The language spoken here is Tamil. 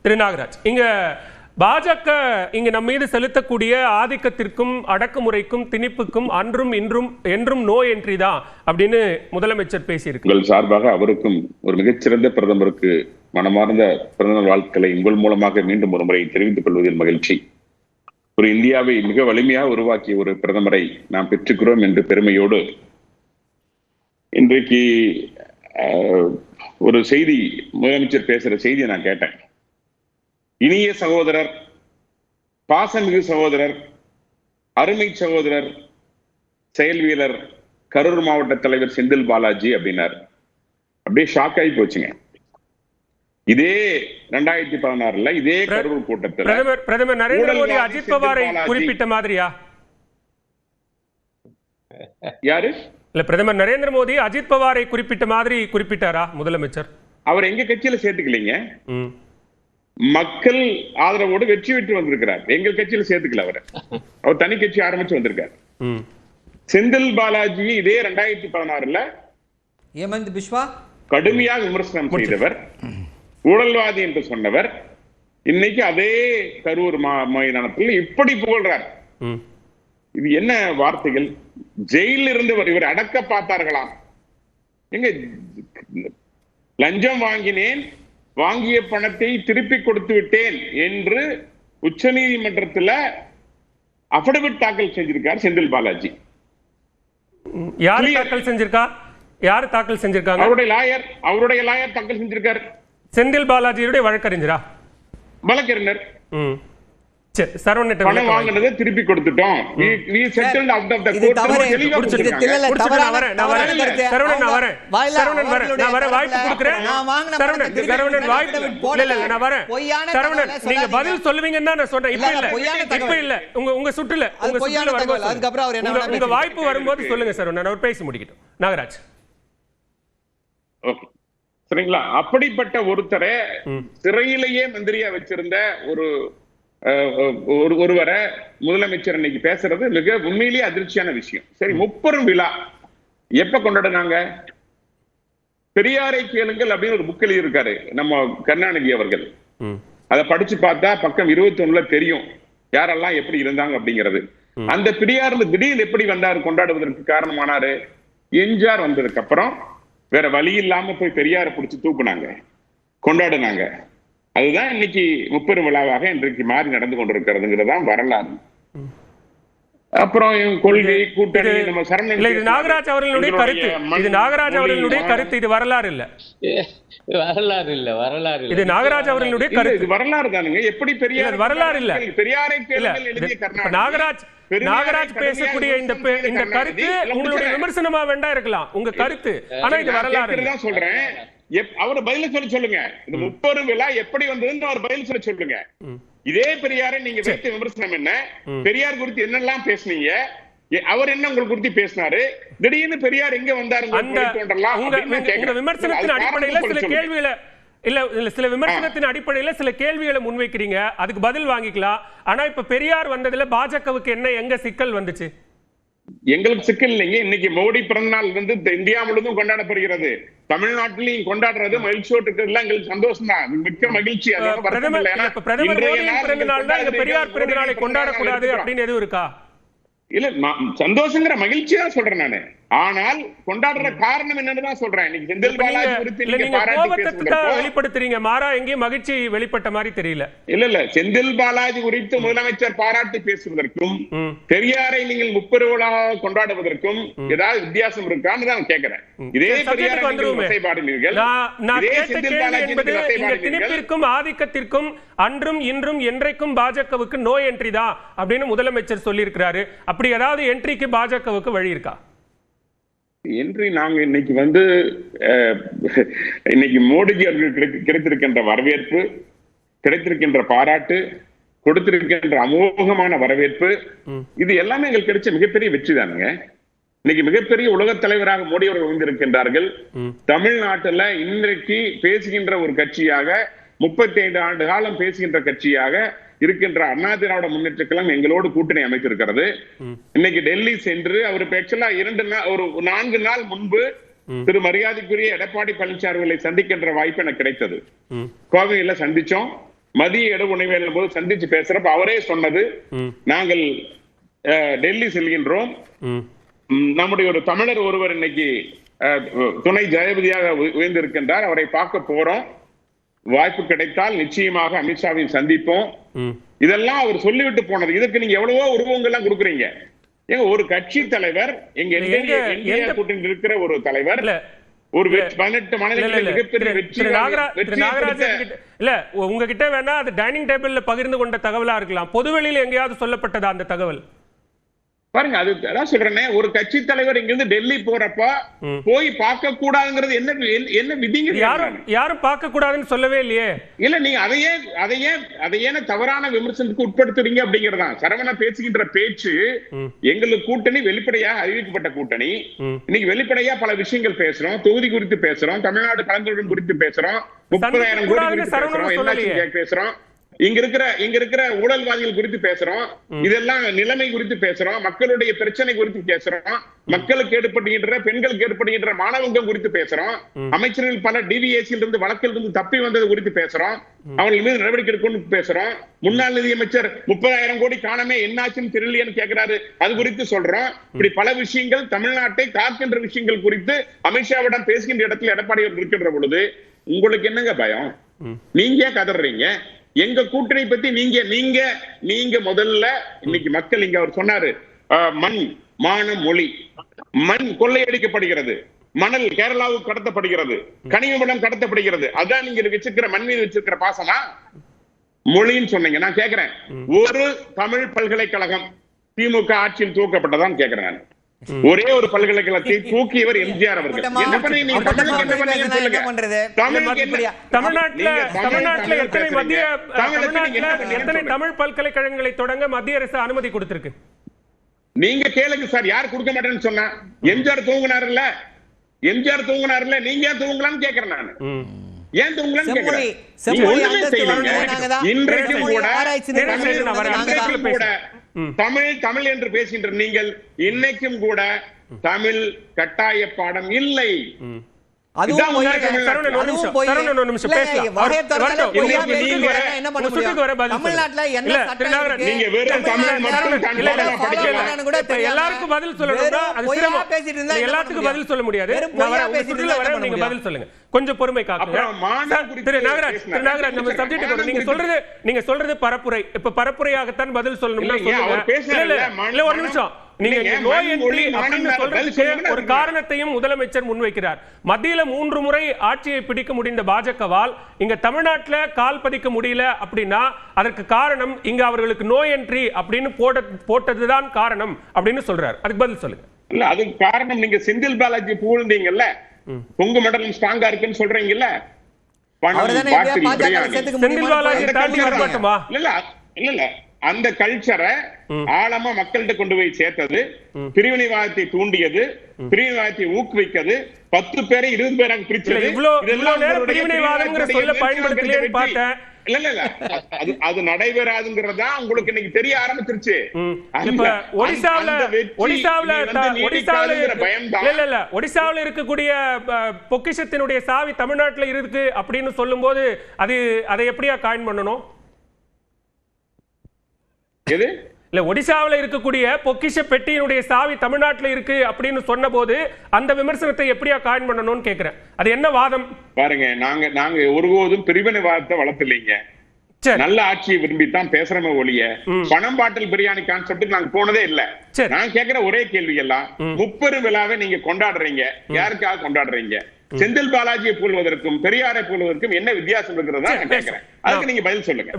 திரு நாகராஜ், இங்க பாஜக இங்க நம்ம மீது செலுத்தக்கூடிய ஆதிக்கத்திற்கும் அடக்குமுறைக்கும் திணிப்புக்கும் அன்றும் இன்றும் என்றும் நோ என்ட்ரி தான் அப்படின்னு முதலமைச்சர் பேசியிருக்கு. உங்கள் சார்பாக அவருக்கும் ஒரு மிகச்சிறந்த பிரதமருக்கு மனமார்ந்த பிறந்தநாள் வாழ்த்துக்களை உங்கள் மூலமாக மீண்டும் ஒரு முறை தெரிவித்துக் கொள்வதில் மகிழ்ச்சி. ஒரு இந்தியாவை மிக வலிமையாக உருவாக்கிய ஒரு பிரதமரை நாம் பெற்றுக்கிறோம் என்று பெருமையோடு இன்றைக்கு ஒரு செய்தி முதலமைச்சர் பேசுற செய்தியை நான் கேட்டேன். இனிய சகோதரர், பாசமிகு சகோதரர், அருமை சகோதரர், செயல் வீரர், கரூர் மாவட்ட தலைவர் செந்தில் பாலாஜி அப்படின்னார். அப்படியே ஷாக் ஆகி போச்சுங்க. இதே 2016 இதே கரூர் கூட்டத்தில் பிரதமர் நரேந்திர மோடி அஜித் பவாரை குறிப்பிட்ட மாதிரியா? யாரு? இல்ல, பிரதமர் நரேந்திர மோடி அஜித் பவாரை குறிப்பிட்ட மாதிரி குறிப்பிட்டாரா முதலமைச்சர்? அவர் எங்க கட்சியில சேர்த்துக்கலீங்க. மக்கள் ஆதரவோடு வெற்றி பெற்று வந்திருக்கிறார். எங்கள் கட்சியில சேர்த்துக்கல. அவர் தனி கட்சி ஆரம்பிச்சு வந்திருக்கார். செந்தில் பாலாஜி இதே 2016 ஹேமந்த் பிஸ்வா கடுமையாக விமர்சனம் செய்தவர், ஊழல்வாதி என்று சொன்னவர், இன்னைக்கு அதே கரூர் மைதானத்தில் இப்படி புகழ்றார். இது என்ன வார்த்தைகள்? ஜெயிலில் இருந்து இவர் அடக்க பார்த்தார்களாம். எங்க லஞ்சம் வாங்கினேன், வாங்கிய பணத்தை திருப்பி கொடுத்து விட்டேன் என்று உச்ச நீதிமன்றத்தில் அஃபிடவிட் தாக்கல் செஞ்சிருக்கார் செந்தில் பாலாஜி. யாரு தாக்கல் செஞ்சிருக்கா? யாரு தாக்கல் செஞ்சிருக்காங்க? அவருடைய லாயர் தாக்கல் செஞ்சிருக்கார். செந்தில் பாலாஜியுடைய வழக்கறிஞரா? வழக்கறிஞர். பணம் வாங்கினதை திருப்பி கொடுத்துட்டோம். நீங்க பதில் சொல்லுவீங்கன்னா நான் சொல்றேன். இப்ப இல்ல, உங்க சுற்றுல உங்க வாய்ப்பு வரும்போது சொல்லுங்க சார். அவர் பேசி முடிக்கட்டும். நாகராஜ், சரிங்களா? அப்படிப்பட்ட ஒருத்தரை சிறையிலேயே மந்திரியா வச்சிருந்த ஒருவரை முதலமைச்சர் இன்னைக்கு பேசுறது மிக உண்மையிலேயே அதிர்ச்சியான விஷயம். சரி, முப்பெரும் விழா எப்ப கொண்டாடுனாங்க? பெரியாரை கேளுங்கள் அப்படின்னு ஒரு புக் எழுதியிருக்காரு நம்ம கருணாநிதி அவர்கள். அதை படிச்சு பார்த்தா பக்கம் 21 தெரியும் யாரெல்லாம் எப்படி இருந்தாங்க அப்படிங்கிறது. அந்த பெரியார் திடீர்னு எப்படி வந்தாரு கொண்டாடுவதற்கு காரணமானாரு? எம்ஜிஆர் வந்ததுக்கு அப்புறம் வேற வழி இல்லாம போய் பெரியாரை பிடிச்சி தூக்குனாங்க, கொண்டாடுனாங்க. அதுதான் இன்னைக்கு முப்பெரும் விழாவாக இன்றைக்கு மாறி நடந்து கொண்டிருக்கிறதுங்கிறதான் வரலாறு. அப்புறம் கொள்கை கூட்டணி நம்ம நாகராஜ் அவர்களுடைய கருத்து. இது நாகராஜ் அவர்களுடைய கருத்து. இது வரலாறு இல்ல, வரலாறு இல்ல, வரலாறு. இது நாகராஜ் அவர்களுடைய கருத்து. வரலாறு தானுங்க. எப்படி பெரியார் வரலாறு இல்ல, பெரியாரை நாகராஜ் பேசக்கூடிய இந்த கருத்து உங்களுடைய விமர்சனமா வேண்டாம் இருக்கலாம், உங்க கருத்து. ஆனா இது வரலாறு தான் சொல்றேன். அவரு பதில சொல்லுங்க. இந்த முப்பெரும் விழா எப்படி வந்ததுன்னு அவர் பதில் சொல்லுங்க. இதே பெரியாரை நீங்க வைத்த விமர்சனம் என்ன? பெரியார் குறித்து என்னெல்லாம் பேசுனீங்க? அவர் என்ன உங்களுக்கு குறித்து பேசினாரு? திடீர்னு பெரியார் எங்க வந்தாரு? விமர்சனத்தின் அடிப்படையில சில கேள்விகளை சில விமர்சனத்தின் அடிப்படையில சில கேள்விகளை முன்வைக்கிறீங்க, அதுக்கு பதில் வாங்கிக்கலாம். ஆனா இப்ப பெரியார் வந்ததுல பாஜகவுக்கு என்ன எங்க சிக்கல் வந்துச்சு? எங்களுக்கு சிக்கல் இல்லைங்க. இன்னைக்கு மோடி பிறந்தநாள் இந்தியா முழுவதும் கொண்டாடப்படுகிறது. தமிழ்நாட்டிலையும் கொண்டாடுறது மகிழ்ச்சியோட்டு இருக்கிறதுல எங்களுக்கு சந்தோஷம் தான், மிக்க மகிழ்ச்சி. பெரியார் பிறந்த நாளை கொண்டாடக்கூடாது அப்படின்னு எதுவும் இருக்கா? இல்ல, சந்தோஷங்கிற மகிழ்ச்சியா சொல்றேன் நானு. ஆனால் கொண்டாடுற காரணம் என்னன்னு சொல்றேன். இன்னைக்கு செந்தில் பாலாஜி குறித்து வெளிப்படுத்துறீங்க, மாறா எங்கேயும் மகிழ்ச்சி வெளிப்பட்ட மாதிரி தெரியல. இல்ல, செந்தில் பாலாஜி குறித்து முதலமைச்சர் பாராட்டி பேசுவதற்கும் பெரியாரை நீங்கள் முப்பெருவிழாவாக கொண்டாடுவதற்கும் ஏதாவது வித்தியாசம் இருக்கான்னு தான் கேட்கிறேன். இதே திணிப்பிற்கும் ஆதிக்கத்திற்கும் அன்றும் இன்றும் என்றைக்கும் பாஜகவுக்கு நோ என்ட்ரி தான் அப்படின்னு முதலமைச்சர் சொல்லி இருக்கிறாரு. அப்படி ஏதாவது என்ட்ரிக்கு பாஜகவுக்கு வழி இருக்கா? என்று நாங்க இன்னைக்கு மோடிஜி அவர்களுக்கு கிடைத்திருக்கின்ற வரவேற்பு, கிடைத்திருக்கின்ற பாராட்டு, கொடுத்திருக்கின்ற அமோகமான வரவேற்பு, இது எல்லாமே எங்களுக்கு கிடைச்ச மிகப்பெரிய வெற்றி தானுங்க. இன்னைக்கு மிகப்பெரிய உலக தலைவராக மோடி அவர்கள் வந்திருக்கின்றார்கள். தமிழ்நாட்டில் இன்றைக்கு பேசுகின்ற ஒரு கட்சியாக, 35 ஆண்டு காலம் பேசுகின்ற கட்சியாக இருக்கின்ற அண்ணா திராவிட முன்னேற்ற கழகம் எங்களோடு கூட்டணி அமைத்திருக்கிறது. இன்னைக்கு டெல்லி சென்று அவர் ஆக்சுவலா 4 நாள் முன்பு திரு மரியாதைக்குரிய எடப்பாடி பழனிசாமி அவர்களை சந்திக்கின்ற வாய்ப்பு எனக்கு கிடைத்தது. கோவையில சந்திச்சோம். மதிய இட உணவு போது சந்திச்சு பேசுறப்ப அவரே சொன்னது, நாங்கள் டெல்லி செல்கின்றோம், நம்முடைய ஒரு தமிழர் ஒருவர் இன்னைக்கு துணை ஜனாதிபதியாக உயர்ந்திருக்கின்றார், அவரை பார்க்க போறோம், வாய்ப்பு கிடைத்தால் நிச்சயமாக அமித்ஷாவை சந்திப்போம். இதெல்லாம் அவர் சொல்லிவிட்டு போனது. இதுக்கு நீங்க எவ்வளவோ உருவங்கள்லாம் கொடுக்குறீங்க. ஏங்க ஒரு கட்சி தலைவர், எங்க இந்தியா கூட்டணியில் இருக்கிற ஒரு தலைவர், ஒரு 18 மாநிலங்களில் மிகப்பெரிய வெற்றி இல்ல உங்ககிட்ட வேணா அது டைனிங் டேபிள்ல பகிர்ந்து கொண்ட தகவலா இருக்கலாம், பொதுவெளியில் எங்கேயாவது சொல்லப்பட்டதா அந்த தகவல்? பாருங்க, அது அதான் சொல்றேனே, ஒரு கட்சி தலைவர் இங்கிருந்து டெல்லி போறப்ப போய் பார்க்க கூடாதுங்கிறது என்ன விதிங்க? யாரும் பார்க்க கூடாதுன்னு சொல்லவே இல்லையே. இல்ல நீங்க அதையே தவறான விமர்சனத்துக்கு உட்படுத்துறீங்க அப்படிங்கறதான். சரவணா பேசுகின்ற பேச்சு, எங்களுக்கு கூட்டணி வெளிப்படையாக அறிவிக்கப்பட்ட கூட்டணி, இன்னைக்கு வெளிப்படையா பல விஷயங்கள் பேசுறோம், தொகுதி குறித்து பேசுறோம், தமிழ்நாடு கலந்துரையாடல் குறித்து பேசுறோம், 30,000 கோடி குறித்து பேசுறோம், என்ன பேசுறோம், இங்க இருக்கிற ஊழல்வாதிகள் குறித்து பேசுறோம், இதெல்லாம் நிலைமை குறித்து பேசுறோம், மக்களுடைய பிரச்சனை குறித்து பேசுறோம், மக்களுக்கு ஏற்படுகின்ற பெண்களுக்கு ஏற்படுகின்ற மாணவங்கள் குறித்து பேசுறோம், அமைச்சர்கள் பல டிவிஎஸ்சில் இருந்து வழக்கில் இருந்து தப்பி வந்தது குறித்து பேசுறோம், அவர்கள் மீது நடவடிக்கை எடுக்கணும்னு பேசுறோம், முன்னாள் நிதியமைச்சர் 30,000 கோடி காணமே என்னாச்சுன்னு தெரியலையேன்னு கேட்கிறாரு, அது குறித்து சொல்றோம். இப்படி பல விஷயங்கள், தமிழ்நாட்டை காக்கின்ற விஷயங்கள் குறித்து அமித்ஷாவிடம் பேசுகின்ற இடத்துல எடப்பாடி இருக்கின்ற பொழுது உங்களுக்கு என்னங்க பயம்? நீங்க கதறீங்க. எங்க கூட்டணி பத்தி நீங்க முதல்ல இன்னைக்கு மக்கள், இங்க அவர் சொன்னாரு, மண் மானம் மொழி, மண் கொள்ளையடிக்கப்படுகிறது, மணல் கேரளாவுக்கு கடத்தப்படுகிறது, கனிம வளம் கடத்தப்படுகிறது, அதான் நீங்க வச்சிருக்கிற மண் மீது வச்சிருக்கிற பாசமா? மொழின்னு சொன்னீங்க. நான் கேட்கிறேன், ஒரு தமிழ் பல்கலைக்கழகம் திமுக ஆட்சியில் தூக்கப்பட்டதான் கேட்கிறேன் நான். ஒரே ஒரு பல்கலைக்கழகத்தை தூக்கியவர் எம்ஜிஆர் அவர்கள். என்ன பண்ணீங்க? தமிழ்நாட்டில் எத்தனை தமிழ் பல்கலைக்கழகங்களை தொடங்க மத்திய அரசு அனுமதி கொடுத்திருக்கு? நீங்க கேளுங்க சார், யார் கொடுக்க மாட்டேன்னு சொன்னா? எம்ஜிஆர் தூங்கினார்ல, நீங்க ஏன் தூங்கலாம்னு கேட்கிறேன் நான். ஏன் தூங்கலாம்னு கேட்கிறேன். இன்றைக்கு கூட தமிழ் என்று பேசுகின்ற நீங்கள் இன்னைக்கும் கூட தமிழ் கட்டாய பாடம் இல்லை. எல்லாருக்கும் பதில் சொல்ல முடியாது. பதில் சொல்லுங்க, கொஞ்சம் பொறுமை காக்குங்க. நீங்க சொல்றது பரப்புரை. இப்ப பரப்புரையாகத்தான் பதில் சொல்லணும். ஒரு நிமிஷம், ஒரு காரணத்தையும் முதலமைச்சர் முன்வைக்கிறார். மத்தியில 3 முறை ஆட்சியை பிடிக்க முடிந்த பாஜகவால் இங்க தமிழ்நாட்டில் கால் பதிக்க முடியல அப்படின்னா அதற்கு காரணம் இங்க அவர்களுக்கு நோ என்ட்ரி அப்படின்னு போட்டதுதான் காரணம் அப்படின்னு சொல்றாரு. அதுக்கு பதில் சொல்லுங்க. இல்ல, அதுக்கு காரணம் நீங்க செந்தில் பாலாஜி புகழ்ந்தீங்கல்ல, பொங்கு மண்டலம் ஸ்ட்ராங்கா இருக்குன்னு சொல்றீங்கல்ல, செந்தில் பாலாஜி தாண்டி வரமாட்டோமா? இல்ல அந்த கல்ச்சரை ஆழமா மக்கள்கிட்ட கொண்டு போய் சேர்த்தது, பிரிவினைவாதத்தை தூண்டியது, பிரிவினைவாதத்தை ஊக்குவிக்கிறது, 10 பேரை 20 பேராக பிரிச்சது. அது நடைபெறாதுங்கிறதா உங்களுக்கு இன்னைக்கு தெரிய ஆரம்பிச்சிருச்சு. ஒடிசாவில் இருக்கக்கூடிய பொக்கிஷத்தினுடைய சாவி தமிழ்நாட்டில் இருக்கு அப்படின்னு சொல்லும் போது அதை எப்படியா காயின் பண்ணணும்? ஒடிசாவில் இருக்கக்கூடிய பொக்கிஷ பெட்டியினுடைய சாவி தமிழ்நாட்டில் இருக்கு அப்படின்னு சொன்ன போது அந்த விமர்சனத்தை எப்படியா காயின் பண்ணணும்னு கேக்குறேன். அது என்ன வாதம்? பாருங்க, நாங்க ஒருபோதும் பிரிவினைவாதத்தை வளர்த்துலீங்க. நல்ல ஆட்சியை விரும்பித்தான் பேசுறமே ஒழிய பணம் பாட்டில் பிரியாணி கான்செப்டுக்கு நாங்க போனதே இல்ல. நான் கேட்கிற ஒரே கேள்வி எல்லாம், 30 விழாவை நீங்க கொண்டாடுறீங்க, யாருக்காக கொண்டாடுறீங்க? செந்தில் பாலாஜியை போல்வதற்கும் பெரியாரை போல்வதற்கும் என்ன வித்தியாசம் இருக்கிறதா நான் கேட்கிறேன். அதுக்கு நீங்க பதில் சொல்லுங்க.